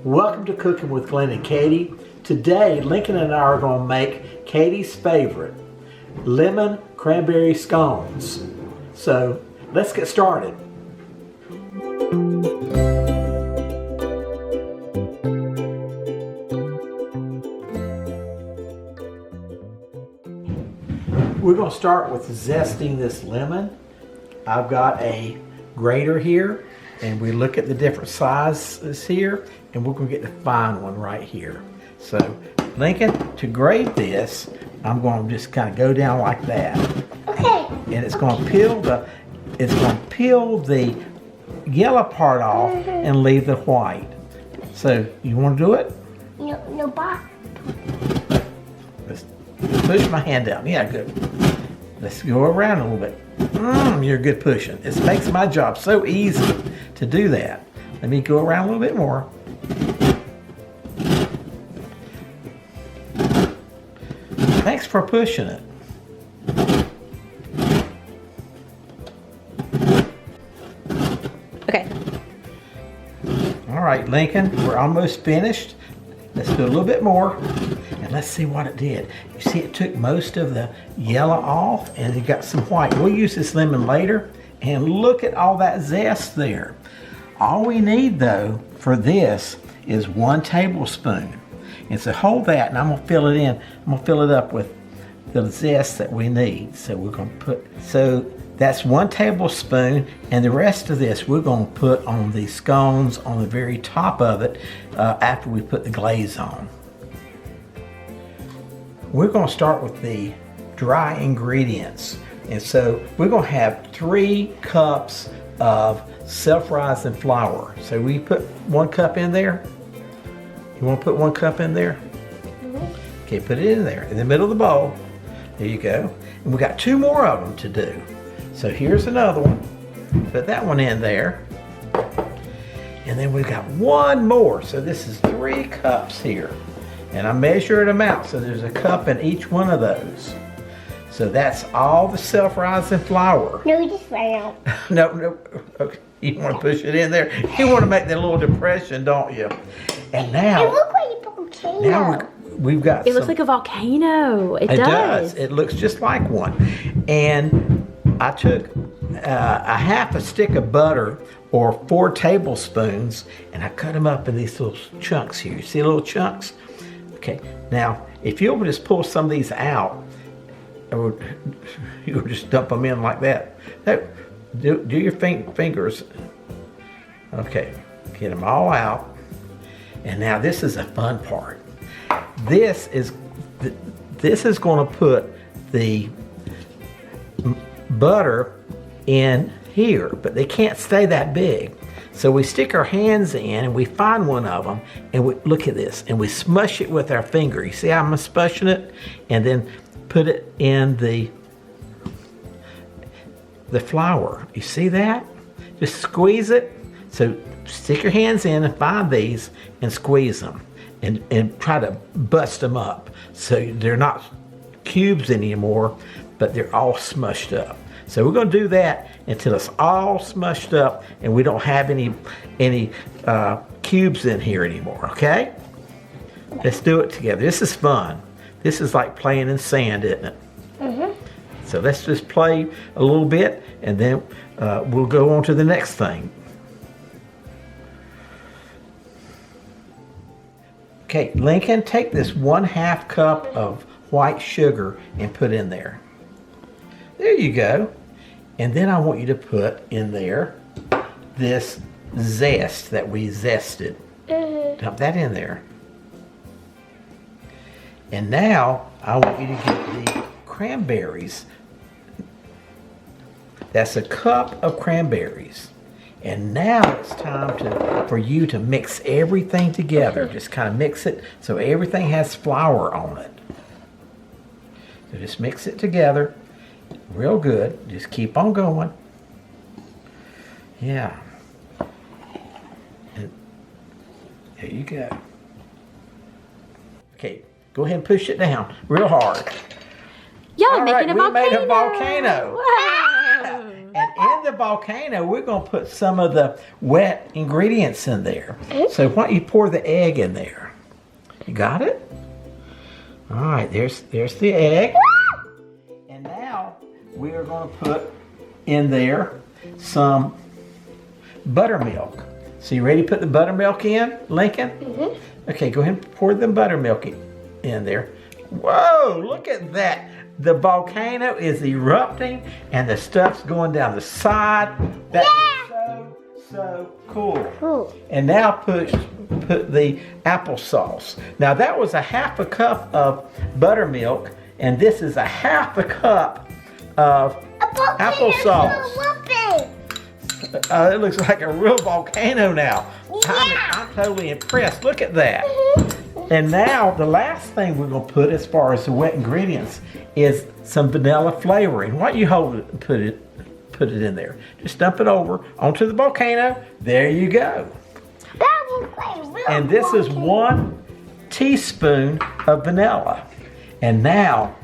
Welcome to Cooking with Glenn and Katie. Today, Lincoln and I are going to make Katie's favorite, lemon cranberry scones. So, let's get started. We're going to start with zesting this lemon. I've got a grater here, and we look at the different sizes here, and we're going to get the fine one right here. So, Lincoln, to grate this, I'm going to just kind of go down like that. Okay. And it's going to peel the yellow part off and leave the white. So, you want to do it? No, Bob. Let's push my hand down. Yeah, good. Let's go around a little bit. You're good pushing. It makes my job so easy to do that. Let me go around a little bit more. Thanks for pushing it. Okay. All right, Lincoln, we're almost finished. Let's do a little bit more, and let's see what it did. You see, it took most of the yellow off, and it got some white. We'll use this lemon later, and look at all that zest there. All we need, though, for this is 1 tablespoon. And so hold that, and I'm gonna fill it in. I'm gonna fill it up with the zest that we need. So we're gonna so that's 1 tablespoon, and the rest of this we're gonna put on the scones on the very top of it after we put the glaze on. We're gonna start with the dry ingredients. And so we're gonna have 3 cups of self-rising flour. So we put 1 cup in there. You want to put 1 cup in there? Mm-hmm. Okay, put it in there, in the middle of the bowl. There you go. And we got 2 more of them to do. So here's another one. Put that one in there. And then we've got 1 more. So this is 3 cups here. And I measured them out, so there's a cup in each one of those. So that's all the self-rising flour. No, we just ran out. No. Okay. You want to push it in there? You want to make that little depression, don't you? And now, It looks like a volcano. now we've got It looks like a volcano. It does. It looks just like one. And I took a half a stick of butter, or 4 tablespoons, and I cut them up in these little chunks here. You see little chunks? Okay. Now, if you'll just pull some of these out, or you'll just dump them in like that. Do your fingers. Okay. Get them all out. And now this is the fun part. This is going to put the butter in here, but they can't stay that big. So we stick our hands in and we find one of them, and we look at this, and we smush it with our finger. You see how I'm smushing it? And then put it in the flour. You see that? Just squeeze it. So stick your hands in and find these and squeeze them, and try to bust them up so they're not cubes anymore, but they're all smushed up. So we're going to do that until it's all smushed up and we don't have any cubes in here anymore, okay? Let's do it together. This is fun. This is like playing in sand, isn't it? Mm-hmm. So let's just play a little bit, and then we'll go on to the next thing. Okay, Lincoln, take this 1/2 cup of white sugar and put in there. There you go. And then I want you to put in there this zest that we zested. Dump that in there. And now I want you to get the cranberries. That's a cup of cranberries. And now it's time for you to mix everything together. Just kind of mix it so everything has flour on it. So just mix it together real good. Just keep on going. Yeah. And there you go. Okay, go ahead and push it down real hard. Y'all are All making a we volcano. made a volcano. Whoa. And in the volcano, we're going to put some of the wet ingredients in there. So why don't you pour the egg in there? You got it? All right, there's the egg. And now we are going to put in there some buttermilk. So you ready to put the buttermilk in, Lincoln? Mm-hmm. Okay, go ahead and pour the buttermilk in there. Whoa, look at that. The volcano is erupting and the stuff's going down the side. That is so cool. And now put the applesauce. Now that was a half a cup of buttermilk, and this is a half a cup of applesauce. It looks like a real volcano now. I'm totally impressed. Look at that. And now the last thing we're going to put as far as the wet ingredients is some vanilla flavoring. Why don't you hold it and put it in there? Just dump it over onto the volcano. There you go. That looks like real. And this is 1 teaspoon of vanilla. And now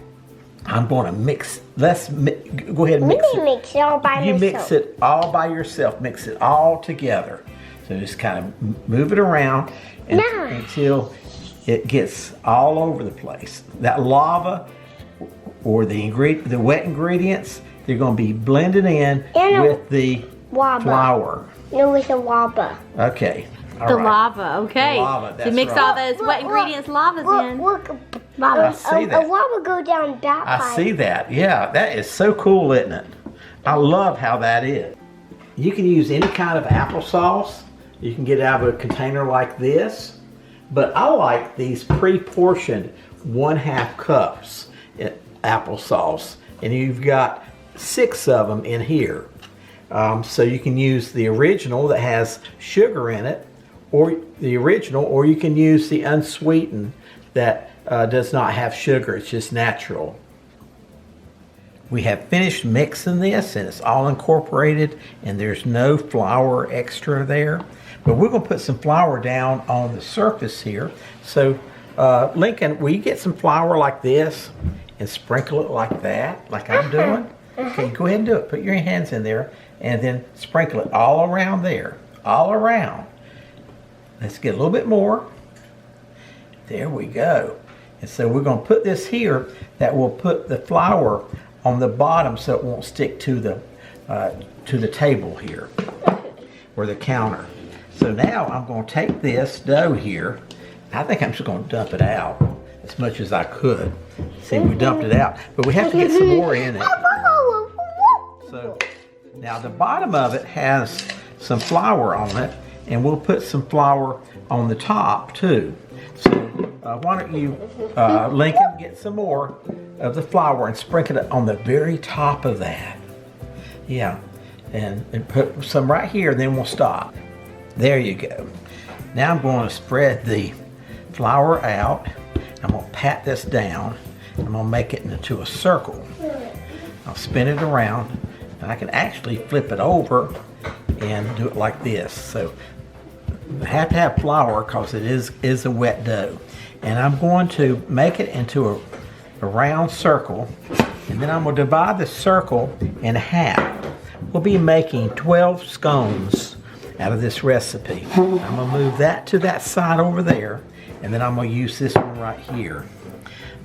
I'm going to mix. Go ahead and mix it. Mix it all by myself. You mix it all by yourself. Mix it all together. So just kind of move it around until it gets all over the place. That lava or the wet ingredients, they're going to be blended in with the flour. No, with the lava. Okay. All The right. lava, okay. The lava, So that's mix right. all those wet ingredients lava's in. Look, I see that. a lava go down that pipe. I see that. Yeah, that is so cool, isn't it? I love how that is. You can use any kind of applesauce. You can get it out of a container like this. But I like these pre-portioned 1/2 cups applesauce. And you've got 6 of them in here. So you can use the original that has sugar in it, or you can use the unsweetened that does not have sugar. It's just natural. We have finished mixing this and it's all incorporated and there's no flour extra there. But we're going to put some flour down on the surface here. So Lincoln, will you get some flour like this and sprinkle it like that, like I'm doing? Okay, go ahead and do it. Put your hands in there and then sprinkle it all around there, all around. Let's get a little bit more. There we go. And so we're going to put this here that will put the flour on the bottom so it won't stick to the table here or the counter. So now I'm going to take this dough here. I think I'm just going to dump it out as much as I could. See, we dumped it out, but we have to get some more in it. So now the bottom of it has some flour on it, and we'll put some flour on the top too. So why don't you, Lincoln, get some more of the flour and sprinkle it on the very top of that. Yeah, and put some right here, then we'll stop. There you go. Now I'm going to spread the flour out. I'm going to pat this down. I'm going to make it into a circle. I'll spin it around, and I can actually flip it over and do it like this. So I have to have flour because it is a wet dough. And I'm going to make it into a round circle, and then I'm going to divide the circle in half. We'll be making 12 scones out of this recipe. I'm going to move that to that side over there, and then I'm going to use this one right here.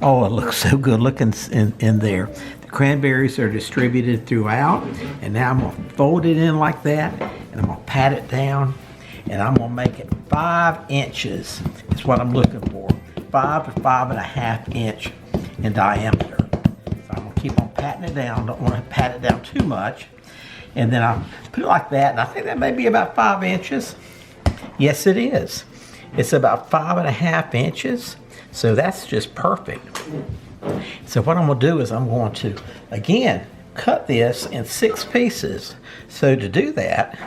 Oh, it looks so good looking in there. The cranberries are distributed throughout, and now I'm going to fold it in like that, and I'm going to pat it down, and I'm going to make it 5 inches. That's what I'm looking for. 5 to 5.5 inch in diameter. So I'm going to keep on patting it down. Don't want to pat it down too much. And then I'll put it like that, and I think that may be about 5 inches. Yes, it is. It's about 5.5 inches, so that's just perfect. So what I'm going to do is I'm going to, again, cut this in 6 pieces. So to do that,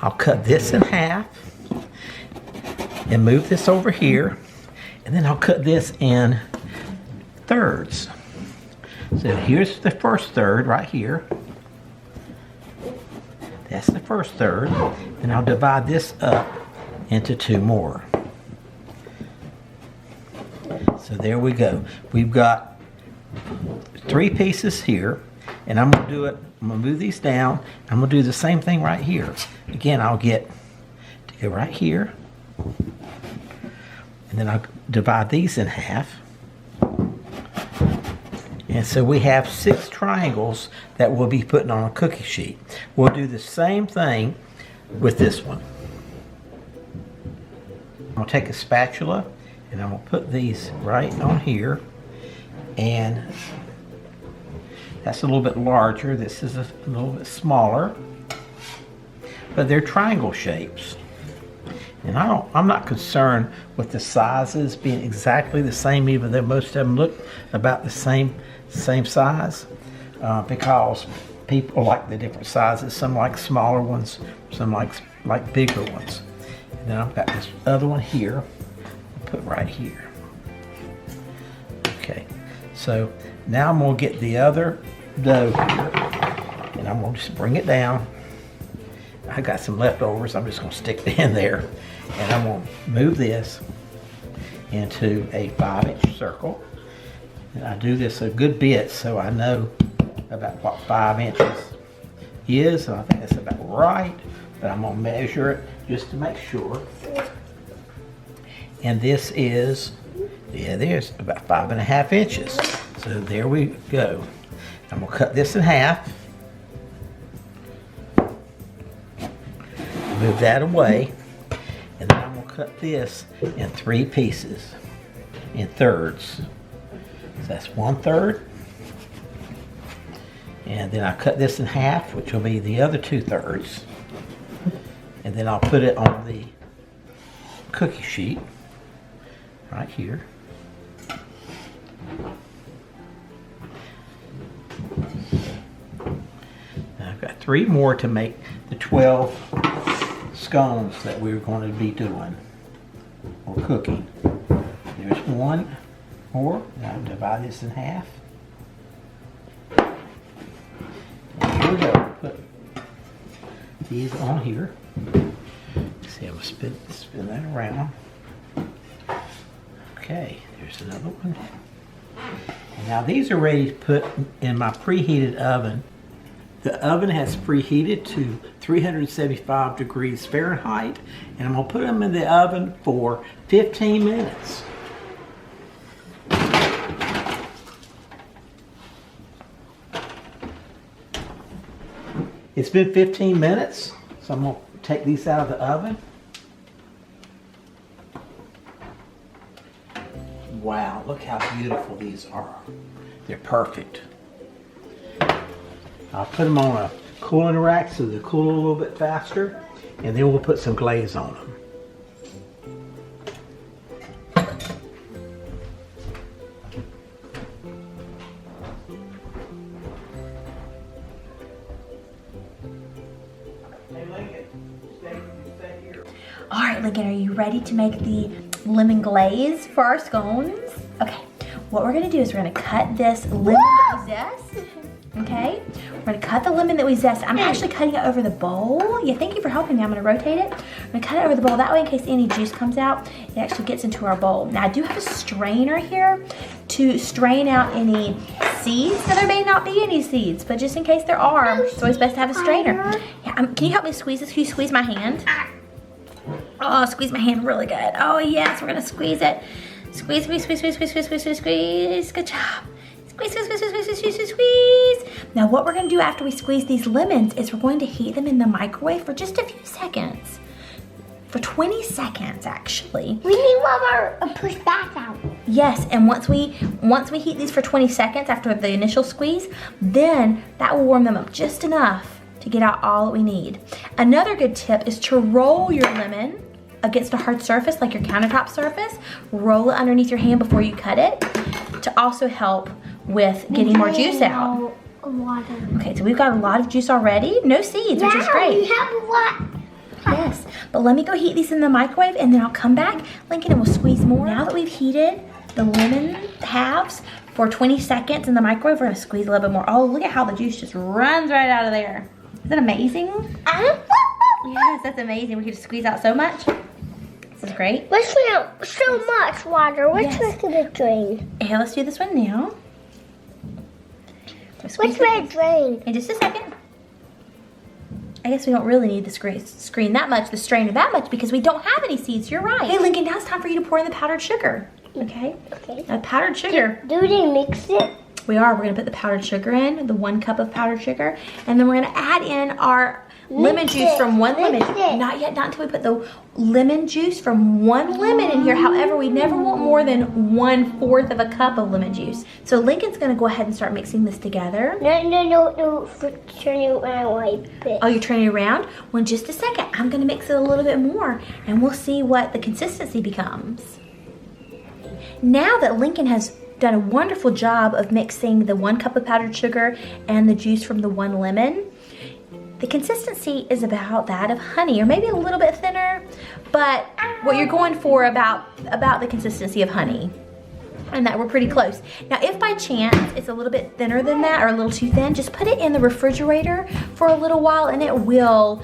I'll cut this in half and move this over here, and then I'll cut this in thirds. So here's the first third right here. That's the first third. And I'll divide this up into 2 more. So there we go. We've got 3 pieces here, and I'm gonna do it. I'm gonna move these down. I'm gonna do the same thing right here. Again, I'll get to go right here, and then I'll divide these in half. And so we have 6 triangles that we'll be putting on a cookie sheet. We'll do the same thing with this one. I'm gonna take a spatula and I'm gonna put these right on here. And that's a little bit larger. This is a little bit smaller. But they're triangle shapes. And I'm not concerned with the sizes being exactly the same, even though most of them look about the same size, because people like the different sizes. Some like smaller ones, some like bigger ones. And then I've got this other one here, I'll put right here. Okay, so now I'm gonna get the other dough here, and I'm gonna just bring it down. I got some leftovers, I'm just gonna stick it in there, and I'm gonna move this into a 5-inch circle. And I do this a good bit so I know about what 5 inches is, and I think that's about right, but I'm gonna measure it just to make sure. And this is, yeah, there's about 5.5 inches. So there we go. I'm gonna cut this in half. Move that away, and then I'm gonna cut this in 3 pieces, in thirds. So that's 1/3, and then I cut this in half, which will be the other 2/3, and then I'll put it on the cookie sheet right here. And I've got 3 more to make the 12 scones that we're going to be doing or cooking. There's 1 more, and I'll divide this in half. And here we go. Put these on here. See, I'm gonna spin that around. Okay, there's another one. And now these are ready to put in my preheated oven. The oven has preheated to 375 degrees Fahrenheit, and I'm gonna put them in the oven for 15 minutes. It's been 15 minutes, so I'm gonna take these out of the oven. Wow, look how beautiful these are. They're perfect. I'll put them on a cooling rack so they'll cool a little bit faster, and then we'll put some glaze on them. All right, Lincoln, are you ready to make the lemon glaze for our scones? Okay, what we're gonna do is we're gonna cut this lemon that we zest. Okay, we're gonna cut the lemon that we zest. I'm actually cutting it over the bowl. Yeah, thank you for helping me. I'm gonna rotate it. I'm gonna cut it over the bowl. That way, in case any juice comes out, it actually gets into our bowl. Now, I do have a strainer here to strain out any seeds. Now, there may not be any seeds, but just in case there are, it's always best to have a strainer. Yeah, can you help me squeeze this? Can you squeeze my hand? Oh, squeeze my hand really good. Oh, yes, we're gonna squeeze it. Squeeze, squeeze, squeeze, squeeze, squeeze, squeeze, squeeze, squeeze, squeeze. Good job. Squeeze, squeeze, squeeze, squeeze, squeeze, squeeze, squeeze, squeeze. Now what we're gonna do after we squeeze these lemons is we're going to heat them in the microwave for just a few seconds. For 20 seconds, actually. We need one more push back out. Yes, and once we heat these for 20 seconds after the initial squeeze, then that will warm them up just enough to get out all that we need. Another good tip is to roll your lemon against a hard surface like your countertop surface. Roll it underneath your hand before you cut it to also help with getting more juice out. Okay, so we've got a lot of juice already. No seeds, which is great. We have a lot. Yes, but let me go heat these in the microwave and then I'll come back, Lincoln, and we'll squeeze more. Now that we've heated the lemon halves for 20 seconds in the microwave, we're gonna squeeze a little bit more. Oh, look at how the juice just runs right out of there. Isn't that amazing? Yes, that's amazing. We can just squeeze out so much. This is great. Let's drink out so much water. Which one can we drink? Okay, let's do this one now. Which way it's rain? In just a second. I guess we don't really need the strainer that much because we don't have any seeds. You're right. Hey, Lincoln, now it's time for you to pour in the powdered sugar. Okay? Okay. Now, powdered sugar. Do they mix it? We are. We're going to put the powdered sugar in, the 1 cup of powdered sugar. And then we're going to add in our lemon juice from 1 lemon. Not yet, not until we put the lemon juice from 1 lemon in here. However, we never want more than 1/4 of a cup of lemon juice. So Lincoln's going to go ahead and start mixing this together. No. Turn it when I wipe it. Oh, you're turning it around? Well, in just a second, I'm going to mix it a little bit more and we'll see what the consistency becomes. Now that Lincoln has done a wonderful job of mixing the 1 cup of powdered sugar and the juice from the 1 lemon, the consistency is about that of honey, or maybe a little bit thinner, but what you're going for about the consistency of honey, and that we're pretty close. Now, if by chance it's a little bit thinner than that or a little too thin, just put it in the refrigerator for a little while and it will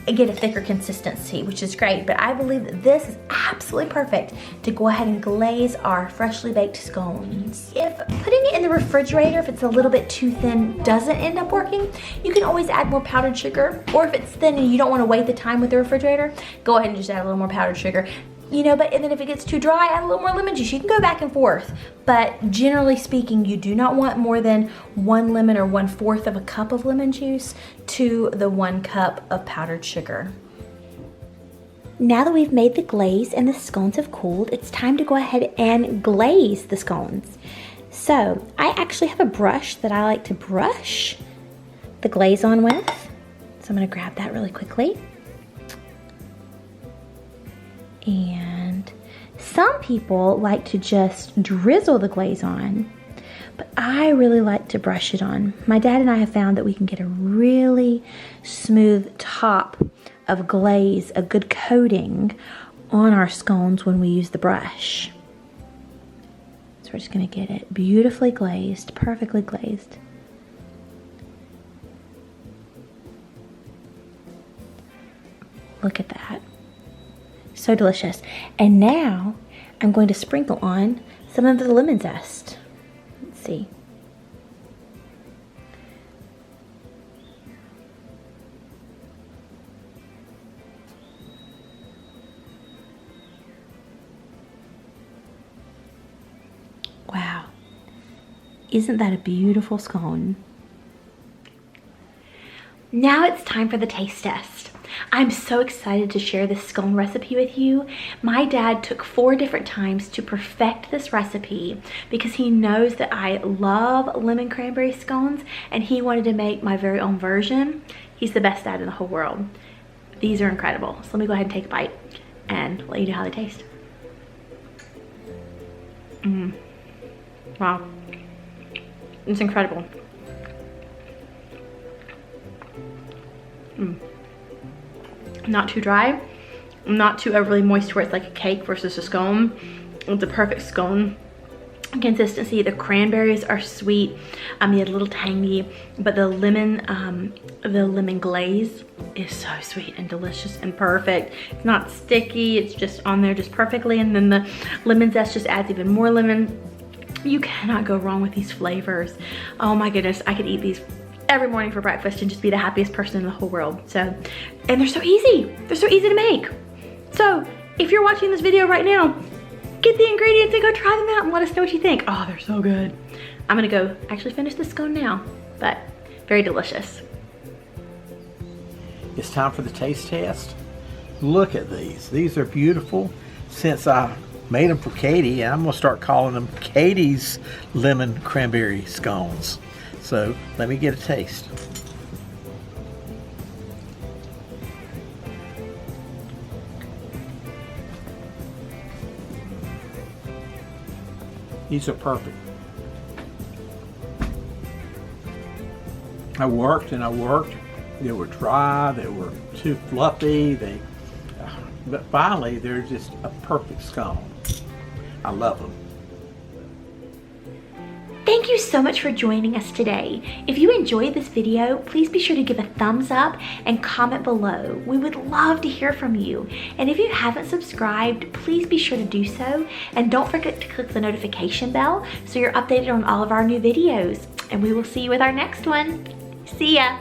get a thicker consistency, which is great. But I believe that this is absolutely perfect to go ahead and glaze our freshly baked scones. If putting it in the refrigerator, if it's a little bit too thin, doesn't end up working, you can always add more powdered sugar. Or if it's thin and you don't want to wait the time with the refrigerator, go ahead and just add a little more powdered sugar. You know, and then if it gets too dry, add a little more lemon juice. You can go back and forth, but generally speaking, you do not want more than 1 lemon or 1/4 of a cup of lemon juice to the 1 cup of powdered sugar. Now that we've made the glaze and the scones have cooled, it's time to go ahead and glaze the scones. So I actually have a brush that I like to brush the glaze on with. So I'm gonna grab that really quickly. And some people like to just drizzle the glaze on, but I really like to brush it on. My dad and I have found that we can get a really smooth top of glaze, a good coating on our scones when we use the brush. So we're just gonna get it beautifully glazed, perfectly glazed. Look at that. So delicious. And now I'm going to sprinkle on some of the lemon zest. Let's see. Wow. Isn't that a beautiful scone? Now it's time for the taste test. I'm so excited to share this scone recipe with you. My dad took 4 different times to perfect this recipe because he knows that I love lemon cranberry scones and he wanted to make my very own version. He's the best dad in the whole world. These are incredible. So let me go ahead and take a bite and let you know how they taste. Wow. It's incredible. Not too dry, not too overly moist where it's like a cake versus a scone. It's a perfect scone consistency. The cranberries are sweet, yet a little tangy, but the lemon glaze is so sweet and delicious and perfect. It's not sticky, it's just on there just perfectly, and then the lemon zest just adds even more lemon. You cannot go wrong with these flavors. Oh my goodness, I could eat these every morning for breakfast and just be the happiest person in the whole world. So, and they're so easy. They're so easy to make. So, if you're watching this video right now, get the ingredients and go try them out and let us know what you think. Oh, they're so good. I'm gonna go actually finish the scone now, but very delicious. It's time for the taste test. Look at these. These are beautiful. Since I made them for Katie, I'm gonna start calling them Katie's lemon cranberry scones. So let me get a taste. These are perfect. I worked and I worked. They were dry, they were too fluffy, but finally they're just a perfect scone. I love them. Thank you so much for joining us today. If you enjoyed this video, please be sure to give a thumbs up and comment below. We would love to hear from you. And if you haven't subscribed, please be sure to do so. And don't forget to click the notification bell so you're updated on all of our new videos. And we will see you with our next one. See ya.